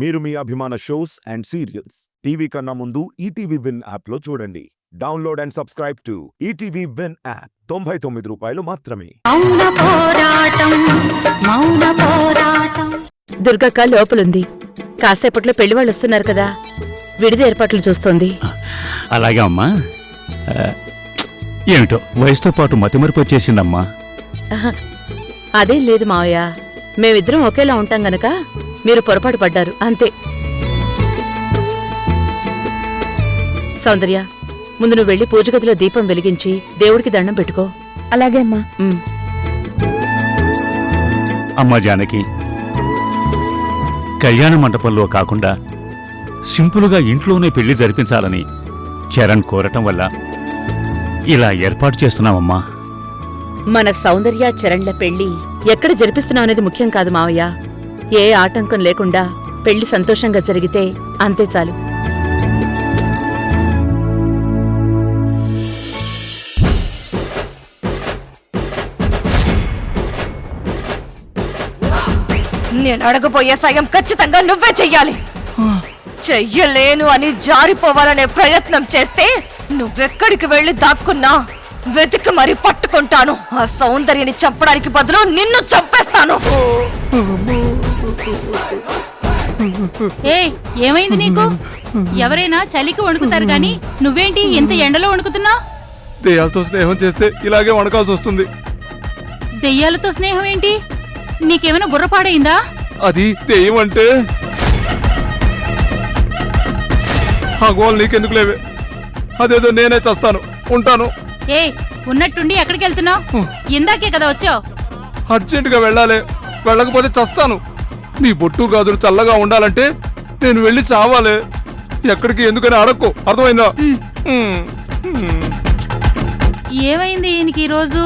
మీరు మీ అభిమాన shows and serials TV కన్నా ముందు ఈటీవీ విన్ యాప్లో చూడండి. Download and subscribe to ETV win app. 99 రూపాయలు మాత్రమే. దుర్గక్క లోపలుంది. కాసేపట్లో పెళ్లి వాళ్ళు వస్తున్నారు కదా, విడిది ఏర్పాట్లు చూస్తోంది. అలాగే అమ్మా. ఏమిటో వయసుతో పాటు మతిమరుపు వచ్చేసిందమ్మా. అదేం లేదు మావయ్య, మేమిద్దరం ఒకేలా ఉంటాం గనక మీరు పొరపాటు పడ్డారు అంతే. సౌందర్య, ముందు నువ్వు వెళ్లి పూజగదిలో దీపం వెలిగించి దేవుడికి దండం పెట్టుకో. అలాగే అమ్మా. అమ్మా జానకి, కళ్యాణ మండపంలో కాకుండా సింపుల్గా ఇంట్లోనే పెళ్లి జరిపించాలని చరణ్ కోరటం వల్ల ఇలా ఏర్పాటు చేస్తున్నామమ్మా. మన సౌందర్య చరణ్ల పెళ్లి ఎక్కడ జరిపిస్తున్నాం అనేది ముఖ్యం కాదు మావయ్య. ఏ ఆటంకం లేకుండా పెళ్లి సంతోషంగా జరిగితే అంతే చాలు. నేను అడగబోయే సాయం ఖచ్చితంగా నువ్వే చెయ్యాలి. చెయ్యలేను అని జారిపోవాలనే ప్రయత్నం చేస్తే నువ్వెక్కడికి వెళ్లి దాక్కున్నా వెతికి మరీ పట్టుకుంటాను. ఆ సౌందర్యని చంపడానికి బదులు నిన్ను చంపేస్తాను. ఏమైంది నీకు? ఎవరైనా చలికి వణుకుతారు గాని నువ్వేంటి ఇంత ఎండలో వణుకుతున్నా? దెయ్యాలతో స్నేహం చేస్తే ఇలాగే వణకాల్సి వస్తుంది. దెయ్యాలతో స్నేహం ఏంటి? నీకేమైనా బుర్రపాడైందా? అది దెయ్యం అంటే ఆ గోల్ నీకెందుకు లేవే, అదేదో నేనే చేస్తాను. ఉంటాను. ఉన్నట్టుండి ఎక్కడికి వెళ్తున్నావు? ఇందాకే కదా వచ్చావు. అర్జెంటుగా వెళ్ళాలి, వెళ్ళకపోతే చస్తాను. నీ బొట్టు గాజులు చల్లగా ఉండాలంటే నేను వెళ్ళి చావాలి. ఎక్కడికి ఎందుకని అడక్కు, అర్థమైందా? ఏమైంది ఈయనకి ఈరోజు?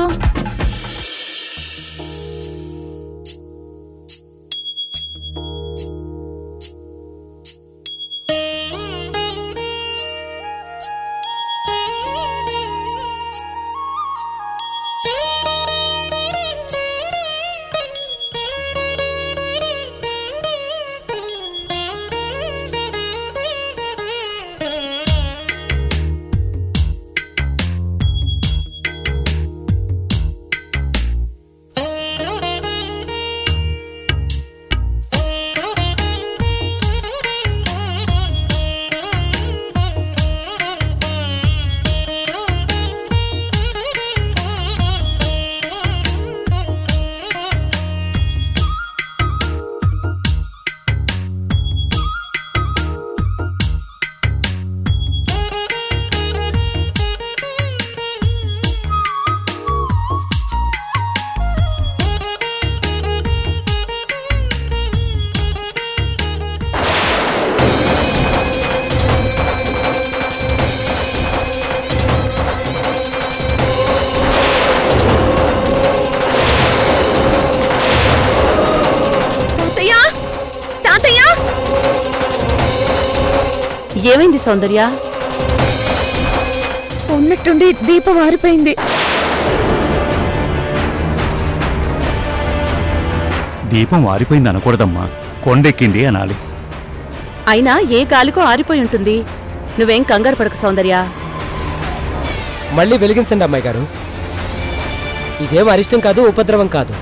ఏమైంది సౌందర్య? ఉన్నట్టుండి దీపం ఆరిపోయింది. దీపం ఆరిపోయింది అనకూడదమ్మా, కొండెక్కింది అనాలి. అయినా ఏ గాలికో ఆరిపోయి ఉంటుంది. నువ్వేం కంగారు పడకు సౌందర్య. మళ్ళీ వెలిగించండి అమ్మాయి గారు. ఇదేం అరిష్టం కాదు, ఉపద్రవం కాదు.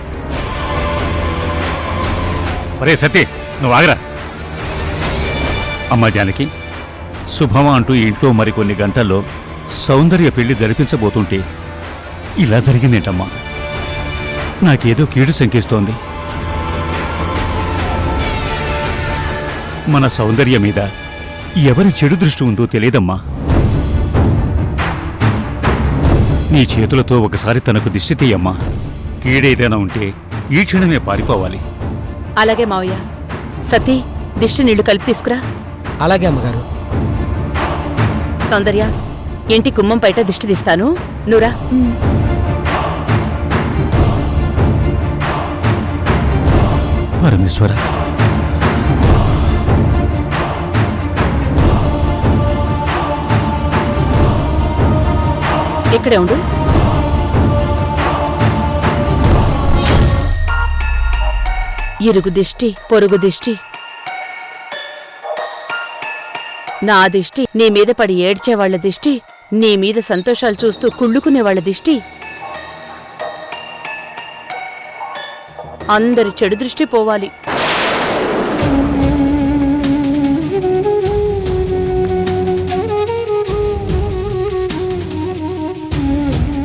ఒరే సతీ, నువ్వు ఆగరా. అమ్మా జానకి, శుభమా అంటూ ఇంట్లో మరికొన్ని గంటల్లో సౌందర్య పెళ్లి జరిపించబోతుంటే ఇలా జరిగిందేంటమ్మా? నాకేదో కీడు శంకిస్తోంది. మన సౌందర్య మీద ఎవరి చెడు దృష్టి ఉందో తెలియదమ్మా. నీ చేతులతో ఒకసారి తనకు దిష్టి తీయమ్మా. కీడేదైనా ఉంటే ఈ క్షణమే పారిపోవాలి. అలాగే మావయ్య. సతీ, దిష్టి నీళ్లు కలిపి తీసుకురా. అలాగే అమ్మగారు. సౌందర్య, ఇంటి గుమ్మం బయట దిష్టి తీస్తాను, నువ్వురా. పరమేశ్వర, ఇక్కడే ఉండు. ఇరుగు దిష్టి, పొరుగు దిష్టి. నా దిష్టి నీ మీద పడి ఏడ్చేవాళ్ల దిష్టి, నీ మీద సంతోషాలు చూస్తూ కుళ్ళుకునేవాళ్ల దిష్టి, అందరి చెడు దృష్టి పోవాలి.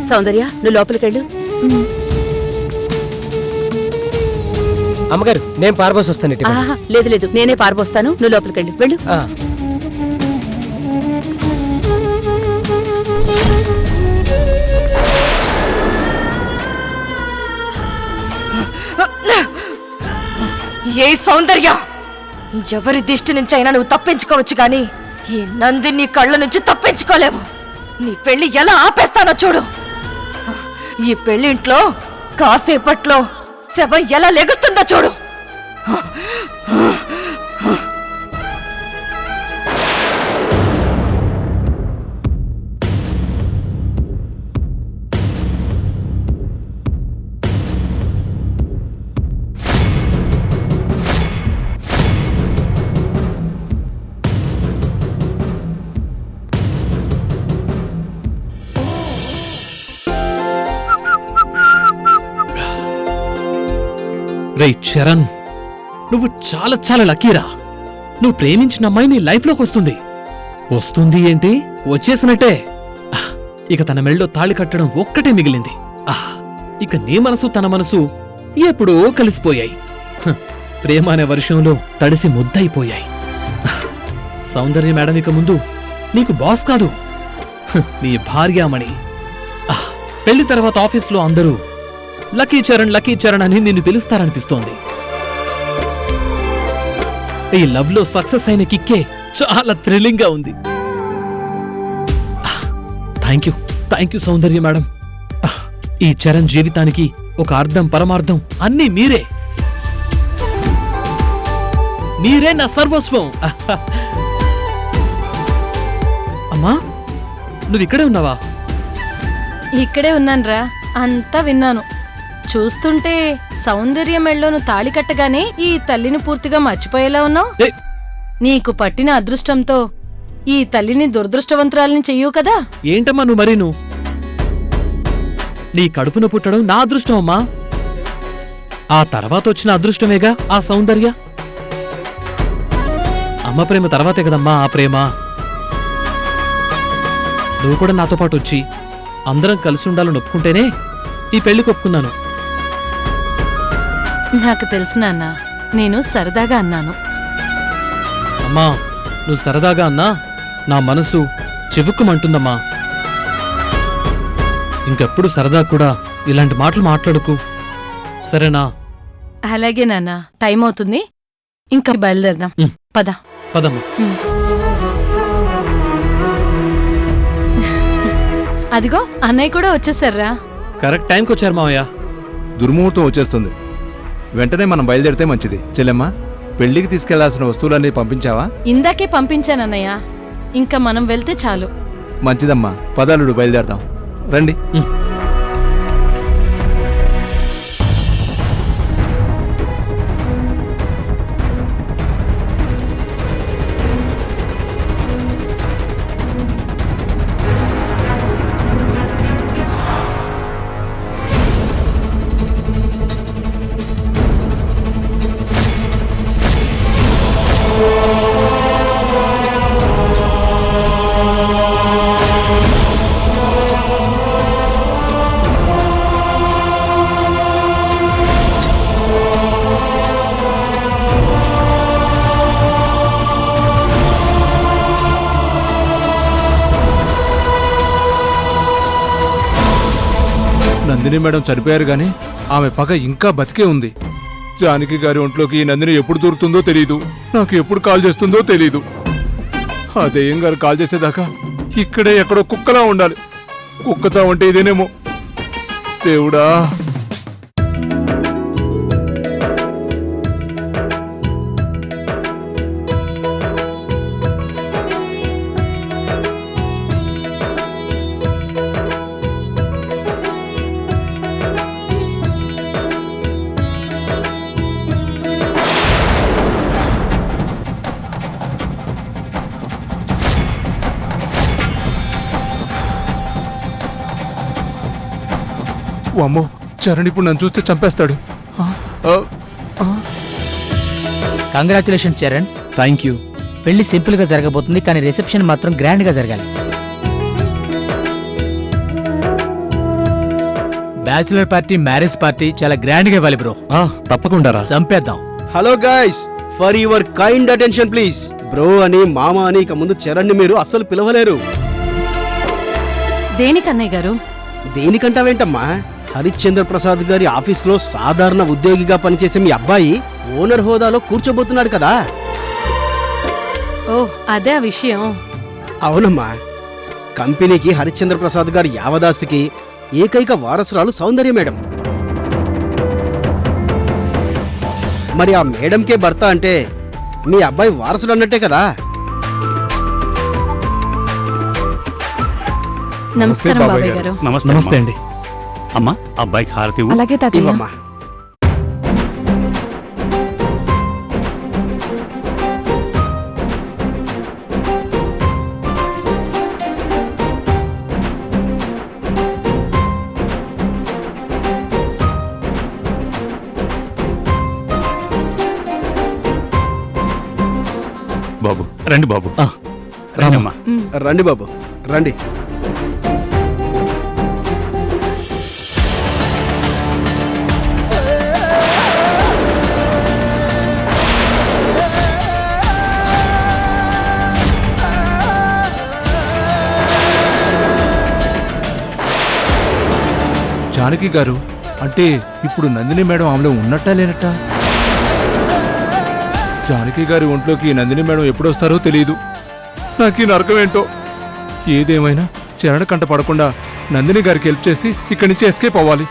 సౌందర్య, నువ్వు లోపలికెళ్ళు. అమ్మగారు నేను పారబోసి వస్తాను ఇటు. ఆహా, లేదు లేదు, నేనే పారబోస్తాను, నువ్వు లోపలికెళ్ళు, వెళ్ళు. ఆ. ఏ సౌందర్య, ఎవరి దిష్టి నుంచైనా నువ్వు తప్పించుకోవచ్చు గాని ఈ నందిని కళ్ళ నుంచి తప్పించుకోలేవు. నీ పెళ్లి ఎలా ఆపేస్తానో చూడు. ఈ పెళ్లింట్లో కాసేపట్లో శవం ఎలా లెగుస్తుందో చూడు. రేయ్ చరణ్, నువ్వు చాలా చాలా లక్కీరా. నువ్వు ప్రేమించిన అమ్మాయి నీ లైఫ్లోకి వస్తుంది. వస్తుంది ఏంటి, వచ్చేసినట్టే. ఇక తన మెళ్ళో తాళి కట్టడం ఒక్కటే మిగిలింది. ఇక నీ మనసు తన మనసు ఎప్పుడో కలిసిపోయాయి. ప్రేమ అనే వర్షంలో తడిసి ముద్దయిపోయాయి. సౌందర్య మేడం ఇక ముందు నీకు బాస్ కాదు, నీ భార్యామణి. పెళ్లి తర్వాత ఆఫీస్లో అందరూ లక్కీ చరణ్ అని నిన్ను పిలుస్తారనిపిస్తోంది. ఈ లవ్ లో సక్సెస్ అయిన కిక్కే చాలా థ్రిల్లింగ్ గా ఉంది. Thank you Soundarya madam. ఈ చరణ్ జీవితానికి ఒక అర్థం పరమార్థం అన్నీ మీరే నా సర్వస్వం. అమ్మా, నువ్వు ఇక్కడే ఉన్నావా? ఇక్కడే ఉన్నాన్రా, అంతా విన్నాను. చూస్తుంటే సౌందర్య మెళ్ళోను తాళి కట్టగానే ఈ తల్లిని పూర్తిగా మర్చిపోయేలా ఉన్నావు. ఏయ్! నీకు పట్టిన అదృష్టంతో ఈ తల్లిని దురదృష్టవంతురాలని చెయ్యవు కదా. ఏంటమ్మా నువ్వు మరీను? నీ కడుపున పుట్టడం నా అదృష్టం అమ్మా. ఆ తర్వాత వచ్చిన అదృష్టమేగా ఆ సౌందర్య. అమ్మ ప్రేమ తర్వాతే కదమ్మా ఆ ప్రేమ. నువ్వు కూడా నాతో పాటు వచ్చి అందరం కలిసి ఉండాలని ఒప్పుకుంటేనే ఈ పెళ్లికి ఒప్పుకున్నాను. నాకు తెలుసు నాన్న, నేను సరదాగా అన్నాను. అమ్మా, నువ్వు సరదాగా అన్నా నా మనసు చివుక్కుమంటుందమ్మా. ఇంకెప్పుడు సరదా కూడా ఇలాంటి మాటలు మాట్లాడుకు, సరేనా? అలాగే నాన్న, టైం అవుతుంది, ఇంకా బయలుదేరదాం. పద. పదమ్మా. అదిగో అన్నయ్య కూడా వచ్చేసారా. కరెక్ట్ టైంకి వచ్చారు మావయ్య. దుర్ముహూర్తం వచ్చేస్తుంది, వెంటనే మనం బయలుదేరితే మంచిది. చెల్లెమ్మా, పెళ్లికి తీసుకెళ్లాల్సిన వస్తువులన్నీ పంపించావా? ఇందాకే పంపించానన్నయ్య, ఇంకా మనం వెళ్తే చాలు. మంచిదమ్మా, పదాలుడు బయలుదేరదాం రండి. నందిని మేడం చనిపోయారు గాని ఆమె పగ ఇంకా బతికే ఉంది. జానకి గారి ఒంట్లోకి ఈ నందిని ఎప్పుడు దూరుతుందో తెలీదు, నాకు ఎప్పుడు కాల్ చేస్తుందో తెలీదు. ఆ దెయ్యం గారు కాల్ చేసేదాకా ఇక్కడే ఎక్కడో కుక్కలా ఉండాలి. కుక్క చావంటే ఇదేనేమో. దేవుడా! అమ్మో, చరణ్ ఇప్పుడు నన్ను చూస్తే చంపేస్తాడు. కంగ్రాచులేషన్ చరణ్. Thank you. పెళ్లి సింపుల్ గా జరగబోతుంది, కానీ రిసెప్షన్ మాత్రం గ్రాండ్ గా జరగాలి. బ్యాచులర్ పార్టీ, మ్యారేజ్ పార్టీ చాలా గ్రాండ్ గా ఇవ్వాలి బ్రో. తప్పకుండా రా. చంపేద్దాం. Hello guys, for your kind attention please. Bro అని మామ అని ఇక ముందు చరణ్ ని మీరు అస్సలు పిలవలేరు. దేనికన్నయ్య గారు? దేనికంటావేంటమ్మా? హరిశ్చంద్ర ప్రసాద్ గారి ఆఫీస్లో సాధారణ ఉద్యోగిగా పనిచేసే మీ అబ్బాయి ఓనర్ హోదాలో కూర్చోబోతున్నాడు కదా. ఓ అదే ఆ విషయం. అవునమ్మా, కంపెనీకి హరిశ్చంద్ర ప్రసాద్ గారి యావదాస్తికి ఏకైక వారసురాలు సౌందర్య మేడం. మరి ఆ మేడంకే భర్త అంటే మీ అబ్బాయి వారసుడు అన్నట్టే కదా. నమస్కారం బాబాయ్ గారు. నమస్తే అండి. అమ్మా, అబ్బాయికి హారతి ఇవ్వు. అలాగే తాతయ్య. ఇవ్వమ్మా. బాబు రండి బాబు. రండమ్మా. రండి బాబు రండి. జానకి గారు, అంటే ఇప్పుడు నందిని మేడం ఆమెలో ఉన్నట్టా లేనట్టా? జానకి గారి ఒంట్లోకి నందిని మేడం ఎప్పుడొస్తారో తెలియదు. నాకు ఈ నరకం ఏంటో. ఏదేమైనా చరణ కంట పడకుండా నందిని గారికి హెల్ప్ చేసి ఇక్కడి నుంచి ఎస్కేప్ అవ్వాలి.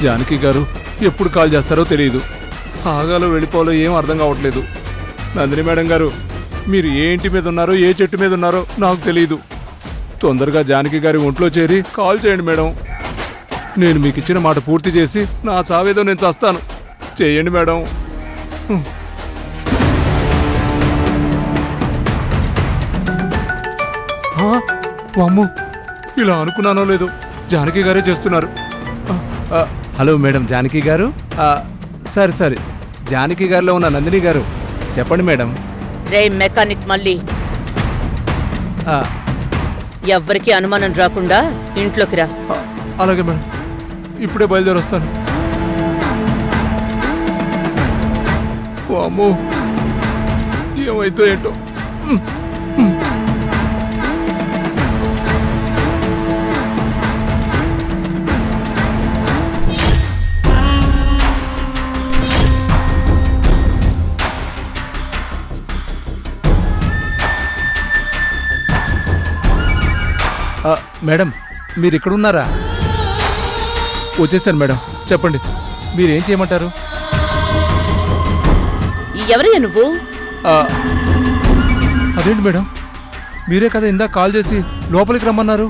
జానకి గారు ఎప్పుడు కాల్ చేస్తారో తెలియదు. ఆగాలో వెళ్ళిపోవాలో ఏం అర్థం కావట్లేదు. నందిని మేడం గారు, మీరు ఏ ఇంటి మీద ఉన్నారో ఏ చెట్టు మీద ఉన్నారో నాకు తెలియదు. తొందరగా జానకి గారి ఒంట్లో చేరి కాల్ చేయండి మేడం. నేను మీకు ఇచ్చిన మాట పూర్తి చేసి నా చావేదో నేను చస్తాను. చేయండి మేడం. అమ్మో, ఇలా అనుకున్నానో లేదో జానకి గారే చేస్తున్నారు. హలో మేడం, జానకి గారు. సరే సరే, జానకి గారిలో ఉన్న నందిని గారు చెప్పండి మేడం. రే మెకానిక్ మళ్ళీ ఎవ్వరికి అనుమానం రాకుండా ఇంట్లోకి రా. అలాగే మేడం, ఇప్పుడే బయలుదేరి వస్తాను. అమ్మో, ఏమైతే ఏంటో. మేడం, మీరు ఇక్కడున్నారా? వచ్చేసాను మేడం. చెప్పండి, మీరేం చేయమంటారు? ఎవరయ్యా నువ్వు? అదేంటి మేడం, మీరే కదా ఇందాక కాల్ చేసి లోపలికి రమ్మన్నారు.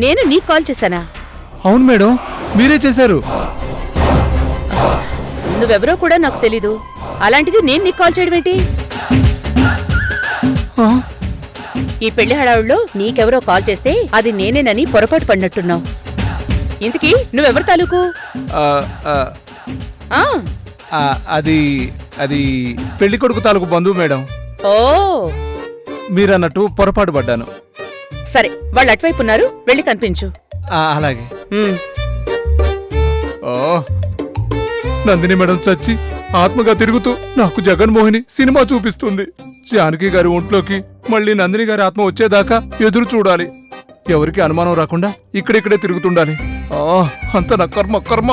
నేను నీకు కాల్ చేశానా? అవును మేడం, మీరే చేశారు. నువ్వెవరో కూడా నాకు తెలీదు. అలాంటిది నేను నీకు కాల్ చేయడం ఏంటి? ఈ పెళ్లి హడావుల్లో నీకెవరో కాల్ చేస్తే అది నేనేనని పొరపాటు పడినట్టున్నావు. ఇంతకీ నువ్వెవరు తాలూకు? అది అది పెళ్లి కొడుకు తాలూకు బంధువు మేడం. ఓ, మీరన్నట్టు పొరపాటు పడ్డాను. సరే, వాళ్ళు అటువైపు ఉన్నారు, వెళ్ళి కనిపించు. అలాగే. నందిని మేడం చచ్చి ఆత్మగా తిరుగుతూ నాకు జగన్మోహిని సినిమా చూపిస్తుంది. జానకి గారి ఒంట్లోకి మళ్ళీ నందిని గారి ఆత్మ వచ్చేదాకా ఎదురు చూడాలి. ఎవరికి అనుమానం రాకుండా ఇక్కడిక్కడే తిరుగుతుండాలి. అంత నా కర్మ కర్మ.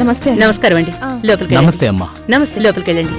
నమస్తే నమస్కారం అండి లోపలికి వెళ్ళండి. నమస్తే అమ్మా. నమస్తే లోపలికి వెళ్ళండి.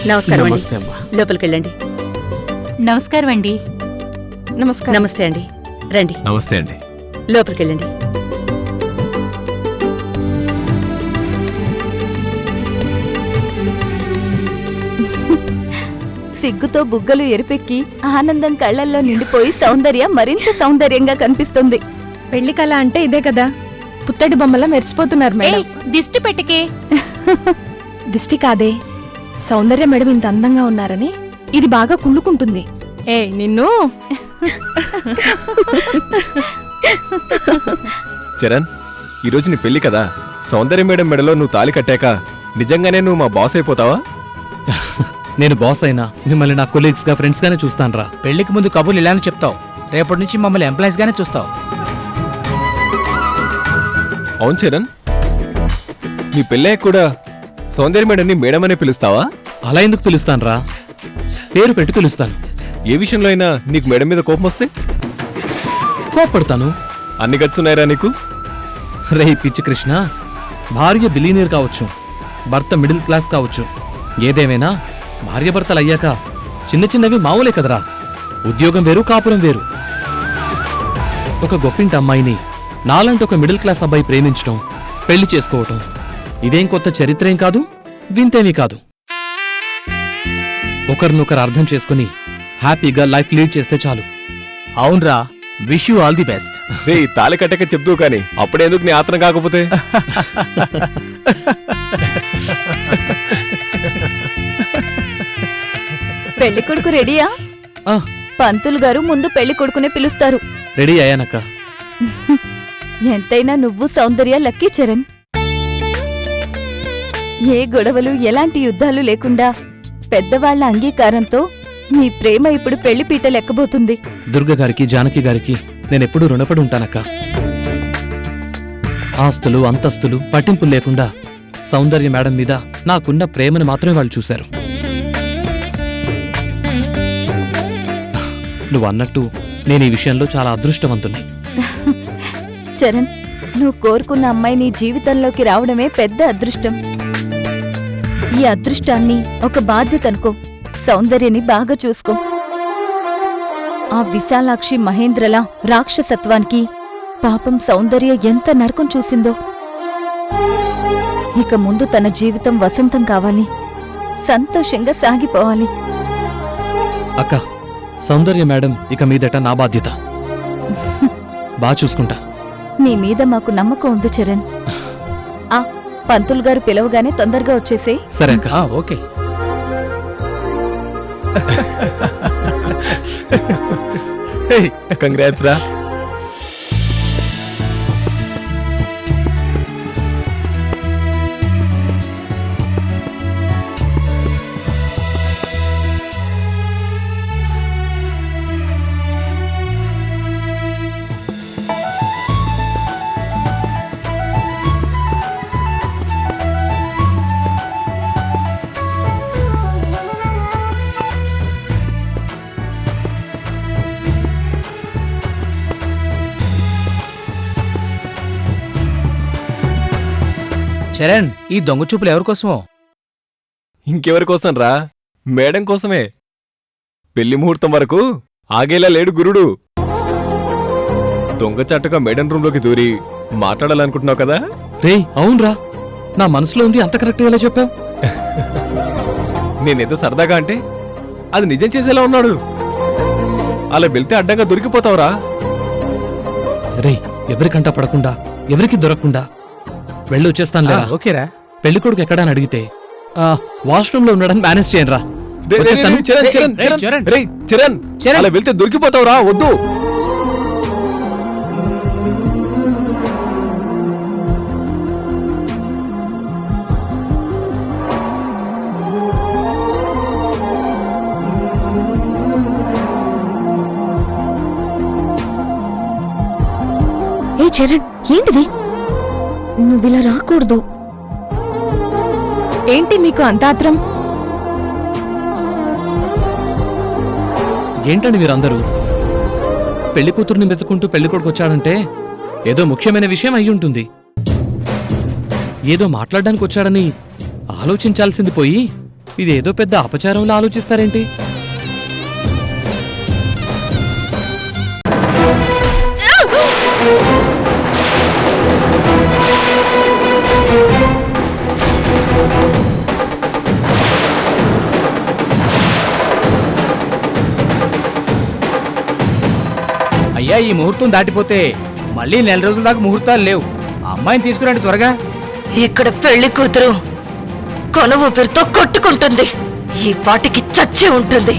నమస్కారం అండి నమస్తే అమ్మా. లోపలికి వెళ్ళండి. నమస్కారం అండి. నమస్కారం. నమస్తే అండి రండి నమస్తే అండి. లోపలికి వెళ్ళండి. సిగ్గుతో బుగ్గలు ఎరుపెక్కి ఆనందం కళ్ళల్లో నిండిపోయి సౌందర్య మరింత సౌందర్యంగా కనిపిస్తుంది. పెళ్లి కళ అంటే ఇదే కదా, పుత్తడి బొమ్మలా మెరిసిపోతున్నారు మేడం. దిష్టి పెట్టకే. దిష్టి కాదే, సౌందర్య మేడం ఇంత అందంగా ఉన్నారని ఇది బాగా కుళ్ళుకుంటుంది. ఏ నిన్ను చరణ్, ఈరోజు నీ పెళ్లి కదా, సౌందర్య మేడం మెడలో నువ్వు తాళి కట్టాక నిజంగానే నువ్వు మా బాస్ అయిపోతావా? నేను బాస్ అయినా మిమ్మల్ని నా కొలీగ్స్ గా ఫ్రెండ్స్ గానే చూస్తాను రా. పెళ్లికి ముందు కబుర్లు ఇలానే చెప్తావు, రేపటి నుంచి మమ్మల్ని ఎంప్లాయీస్ గానే చూస్తావు. అవును చరణ్, నీ పెళ్ళయ్యాక కూడా సౌందర్య మేడంని మేడం అనే పిలుస్తావా? అలా ఎందుకు పిలుస్తాను రా, పేరు పెట్టి పిలుస్తాను. ఏ విషయంలో అయినా నీకు మేడం మీద కోపం వస్తే కోపడతాను. అన్ని గట్స్ ఉన్నాయిరా నీకు? రే పిచ్చి కృష్ణ, భార్య బిలీనియర్ కావచ్చు, భర్త మిడిల్ క్లాస్ కావచ్చు, ఏదేమైనా భార్యాభర్తలు అయ్యాక చిన్న చిన్నవి మామూలే కదరా. ఉద్యోగం వేరు, కాపురం వేరు. ఒక గొప్పింటి అమ్మాయిని నాలాంటి ఒక మిడిల్ క్లాస్ అబ్బాయి ప్రేమించడం, పెళ్లి చేసుకోవటం ఇదేం కొత్త చరిత్రేం కాదు, వింతేమీ కాదు. ఒకరినొకరు అర్థం చేసుకుని హ్యాపీగా లైఫ్ లీడ్ చేస్తే చాలు. అవునరా, wish you all the best. రే తాళి కట్టక చెప్తూ కానీ అప్పుడెందుకు నీ ఆత్రం కాకపోతే? పెళ్లి కొడుకు రెడీయా? ఆ, పంతులు గారు ముందు పెళ్లి కొడుకునే పిలుస్తారు. రెడీ అయ్యానక్క. ఎంతైనా నువ్వు సౌందర్య లక్కీ చరణ్. ఏ గొడవలు ఎలాంటి యుద్ధాలు లేకుండా పెద్దవాళ్ల అంగీకారంతో మీ ప్రేమ ఇప్పుడు పెళ్లి పీట లెక్కబోతుంది. దుర్గ గారికి, జానకి గారికి నేనెప్పుడూ రుణపడి ఉంటానక్క. ఆస్తులు అంతస్తులు పట్టింపులు లేకుండా సౌందర్య మేడం మీద నాకున్న ప్రేమను మాత్రమే వాళ్ళు చూశారు. నువ్వు అన్నట్టు నేను ఈ విషయంలో చాలా అదృష్టవంతుణ్ణి. చరణ్, నువ్వు కోరుకున్న అమ్మాయి నీ జీవితంలోకి రావడమే పెద్ద అదృష్టం. ఈ అదృష్టాన్ని ఒక బాధ్యత అనుకో. సౌందర్యని బాగా చూసుకో. ఆ విశాలాక్షి మహేంద్రల రాక్షసత్వానికి పాపం సౌందర్య ఎంత నరకం చూసిందో. ఇక ముందు తన జీవితం వసంతం కావాలి, సంతోషంగా సాగిపోవాలి. అక్క, సౌందర్య మేడం ఇక మీదట నా బాధ్యత. బాగా చూసుకుంటా. నీ మీద మాకు నమ్మకం ఉంది చరణ్. ఆ పంతులు గారు పిలవగానే తొందరగా వచ్చేసే. సరే అక్క. ఓకే. కంగ్రాట్స్ రా. చరణ్, ఈ దొంగ చూపులు ఎవరి కోసమో? ఇంకెవరి కోసం రా, మేడం కోసమే. పెళ్లి ముహూర్తం వరకు ఆగేలా లేడు గురుడు. దొంగ చాటుగా మేడం రూమ్లోకి దూరి మాట్లాడాలనుకుంటున్నావు కదా? రేయ్, అవునరా, నా మనసులో ఉంది. అంత కరెక్ట్ ఎలా చెప్పావు? నేనేదో సరదాగా అంటే అది నిజం చేసేలా ఉన్నాడు. అలా వెళ్తే అడ్డంగా దొరికిపోతావురా. రేయ్, ఎవరికంటా పడకుండా ఎవరికి దొరకకుండా వెళ్ళి వచ్చేస్తాను లేదా. ఓకేరా. పెళ్లి కొడుకు ఎక్కడా అని అడిగితే వాష్రూమ్ లో ఉన్నాడని మేనేజ్ చేయండి రా. రేయ్, రేయ్, రేయ్, చరణ్, చరణ్, రేయ్, చరణ్, చరణ్. రేయ్, చరణ్, చరణ్. అలా వెళ్తే దొరికిపోతావురా, వద్దు. ఏ చరణ్, ఏంటిది? నువ్విలా రాకూడదు. ఏంటి మీకు అంత ఆత్రం? ఏంటండి మీరందరూ పెళ్లి కూతుర్ని వెతుకుంటూ పెళ్లి కొడుకు వచ్చాడంటే ఏదో ముఖ్యమైన విషయం అయి ఉంటుంది. ఏదో మాట్లాడడానికి వచ్చాడని ఆలోచించాల్సింది పోయి ఇదేదో పెద్ద అపచారంలో ఆలోచిస్తారేంటి? అయ్యా, ఈ ముహూర్తం దాటిపోతే మళ్ళీ నెల రోజుల దాకా ముహూర్తాలు లేవు. ఆ అమ్మాయిని తీసుకురండి త్వరగా. ఇక్కడ పెళ్లి కూతురు కొన ఊపిరితో కొట్టుకుంటుంది. ఈ పాటికి చచ్చి ఉంటుంది.